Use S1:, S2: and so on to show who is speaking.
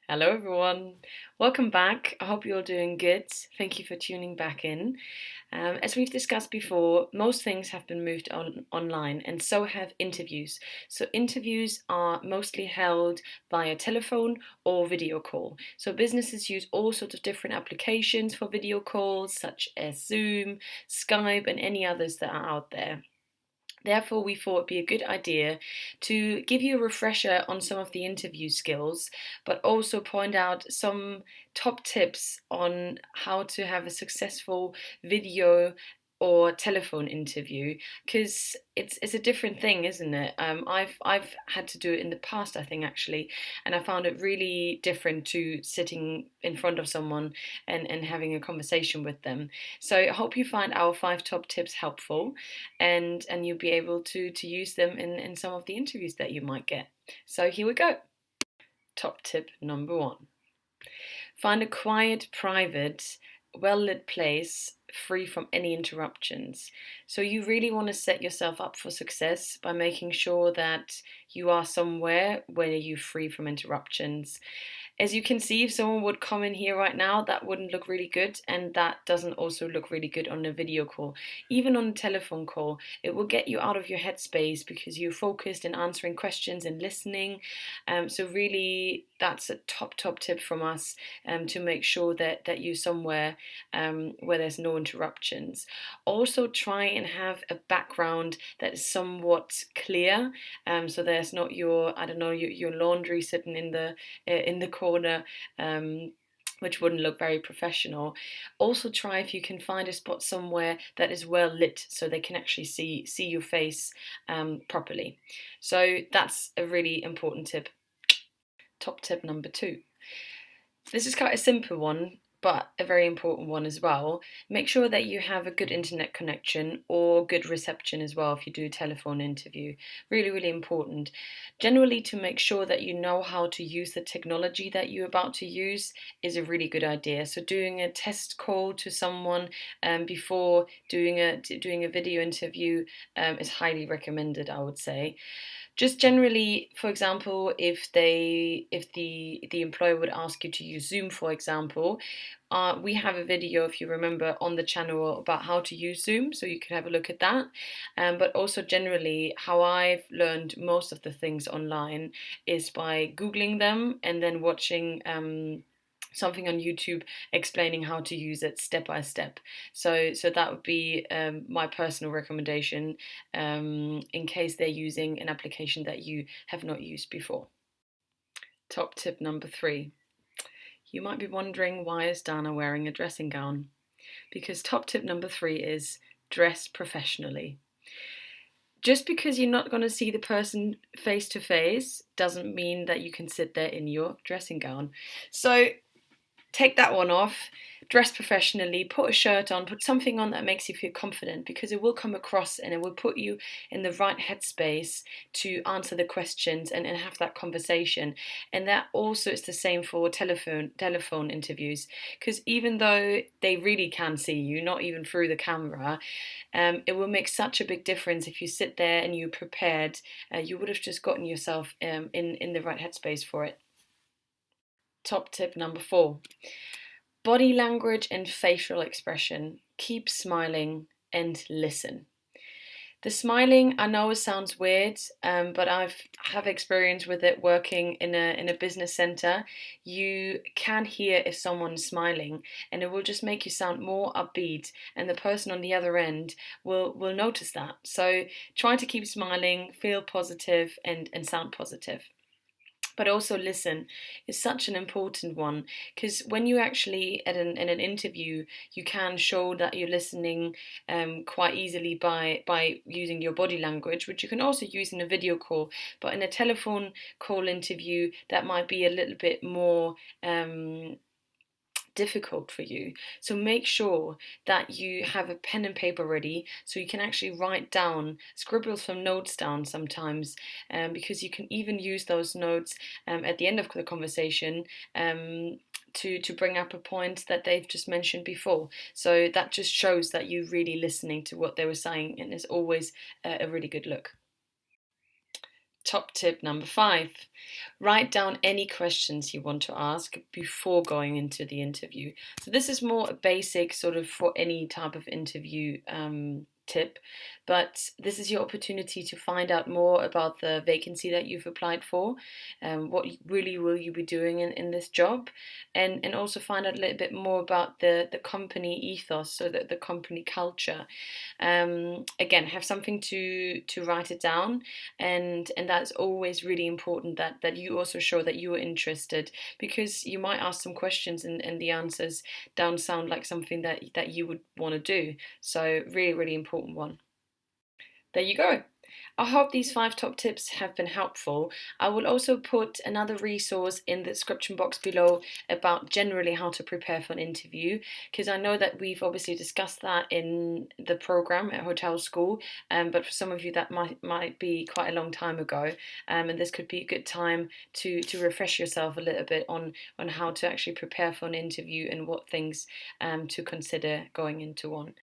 S1: Hello, everyone. Welcome back. I hope you're doing good. Thank you for tuning back in. As we've discussed before, most things have been moved online, and so have interviews. So, interviews are mostly held via telephone or video call. So, businesses use all sorts of different applications for video calls, such as Zoom, Skype, and any others that are out there. Therefore, we thought it'd be a good idea to give you a refresher on some of the interview skills, but also point out some top tips on how to have a successful video or telephone interview, because it's a different thing, isn't it? I've had to do it in the past, I think, actually, and I found it really different to sitting in front of someone and having a conversation with them. So I hope you find our 5 top tips helpful, and you'll be able to use them in some of the interviews that you might get. So here we go. Top tip number 1. Find a quiet, private, well lit place free from any interruptions. So you really want to set yourself up for success by making sure that you are somewhere where you're free from interruptions. As you can see, if someone would come in here right now, that wouldn't look really good, and that doesn't also look really good on a video call. Even on a telephone call, it will get you out of your headspace because you're focused in answering questions and listening. So really, that's a top tip from us, to make sure that you're somewhere where there's no interruptions. Also, try and have a background that is somewhat clear, so there's not your, I don't know, your laundry sitting in the corner, which wouldn't look very professional. Also, try if you can find a spot somewhere that is well lit, so they can actually see your face properly. So that's a really important tip. Top tip number 2. This is quite a simple one, but a very important one as well. Make sure that you have a good internet connection or good reception as well if you do a telephone interview. Really, really important. Generally, to make sure that you know how to use the technology that you're about to use is a really good idea. So doing a test call to someone before doing a video interview is highly recommended, I would say. Just generally, for example, if the employer would ask you to use Zoom, for example, we have a video, if you remember, on the channel about how to use Zoom, so you can have a look at that. But also generally, how I've learned most of the things online is by Googling them and then watching something on YouTube explaining how to use it step by step. So that would be my personal recommendation, in case they're using an application that you have not used before. Top tip number 3. You might be wondering, why is Dana wearing a dressing gown? Because top tip number 3 is dress professionally. Just because you're not going to see the person face to face doesn't mean that you can sit there in your dressing gown. So take that one off, dress professionally, put a shirt on, put something on that makes you feel confident, because it will come across and it will put you in the right headspace to answer the questions and have that conversation. And that also is the same for telephone interviews, because even though they really can see you, not even through the camera, it will make such a big difference if you sit there and you're prepared. You would have just gotten yourself in the right headspace for it. Top tip number 4. Body language and facial expression. Keep smiling and listen. The smiling, I know it sounds weird, but have experience with it working in a business center. You can hear if someone's smiling, and it will just make you sound more upbeat, and the person on the other end will notice that. So try to keep smiling, feel positive, and sound positive. But also listen is such an important one, because when you actually in an interview, you can show that you're listening quite easily by using your body language, which you can also use in a video call. But in a telephone call interview, that might be a little bit more difficult for you. So make sure that you have a pen and paper ready, so you can actually write down, scribble some notes down sometimes, because you can even use those notes at the end of the conversation, to bring up a point that they've just mentioned before. So that just shows that you're really listening to what they were saying, and is always a really good look. Top tip number 5. Write down any questions you want to ask before going into the interview. So, this is more a basic sort of for any type of interview tip, but this is your opportunity to find out more about the vacancy that you've applied for, what really will you be doing in this job, and also find out a little bit more about the company ethos, so that the company culture. Again, have something to write it down, and that's always really important that you also show that you are interested, because you might ask some questions and the answers don't sound like something that you would want to do. So really, really important one. There you go. I hope these 5 top tips have been helpful. I will also put another resource in the description box below about generally how to prepare for an interview, because I know that we've obviously discussed that in the program at Hotel School, but for some of you that might be quite a long time ago, and this could be a good time to refresh yourself a little bit on how to actually prepare for an interview and what things to consider going into one.